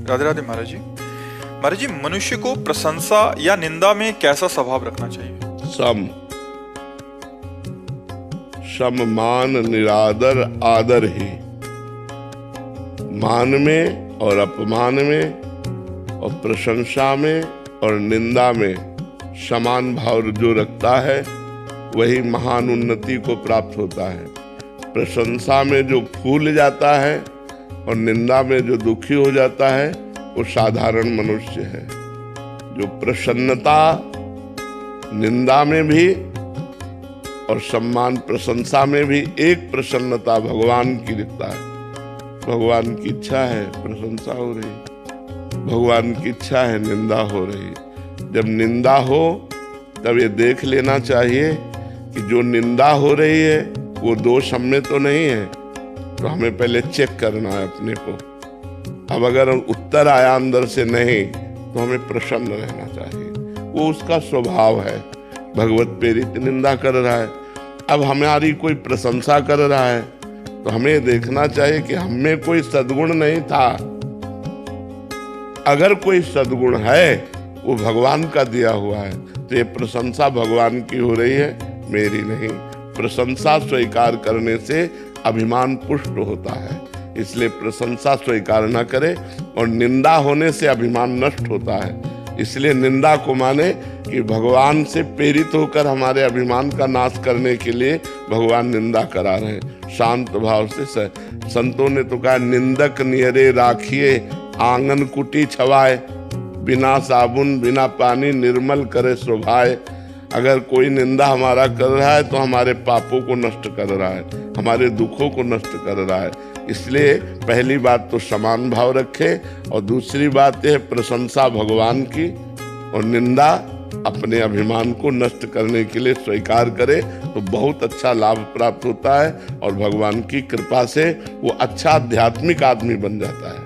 राधे राधे महाराज जी। महाराज जी, मनुष्य को प्रशंसा या निंदा में कैसा स्वभाव रखना चाहिए? सम मान निरादर आदर ही। मान में और अपमान में और प्रशंसा में और निंदा में समान भाव जो रखता है वही महान उन्नति को प्राप्त होता है। प्रशंसा में जो फूल जाता है और निंदा में जो दुखी हो जाता है वो साधारण मनुष्य है। जो प्रसन्नता निंदा में भी और सम्मान प्रशंसा में भी, एक प्रसन्नता भगवान की दिखता है। भगवान की इच्छा है प्रशंसा हो रही, भगवान की इच्छा है निंदा हो रही। जब निंदा हो तब ये देख लेना चाहिए कि जो निंदा हो रही है वो दोष हम में तो नहीं है, तो हमें पहले चेक करना है अपने को। अब अगर उत्तर आया अंदर से नहीं तो हमें प्रसन्न रहना चाहिए, वो उसका स्वभाव है। भगवत प्रेरित निंदा कर रहा है, अब हमारी कोई प्रशंसा कर रहा है तो हमें देखना चाहिए कि हम में कोई सद्गुण नहीं था। अगर कोई सद्गुण है वो भगवान का दिया हुआ है, तो ये प्रशंसा भगवान की हो रही है, मेरी नहीं। प्रशंसा स्वीकार करने से अभिमान पुष्ट होता है, इसलिए प्रशंसा स्वीकार न करे। और निंदा होने से अभिमान नष्ट होता है, इसलिए निंदा को माने कि भगवान से प्रेरित होकर हमारे अभिमान का नाश करने के लिए भगवान निंदा करा रहे हैं। शांत भाव से संतों ने तो कहा, निंदक नियरे राखिए आंगन कुटी छवाए, बिना साबुन बिना पानी निर्मल करे शोभाए। अगर कोई निंदा हमारा कर रहा है तो हमारे पापों को नष्ट कर रहा है, हमारे दुखों को नष्ट कर रहा है। इसलिए पहली बात तो समान भाव रखे, और दूसरी बात यह प्रशंसा भगवान की और निंदा अपने अभिमान को नष्ट करने के लिए स्वीकार करे, तो बहुत अच्छा लाभ प्राप्त होता है और भगवान की कृपा से वो अच्छा आध्यात्मिक आदमी बन जाता है।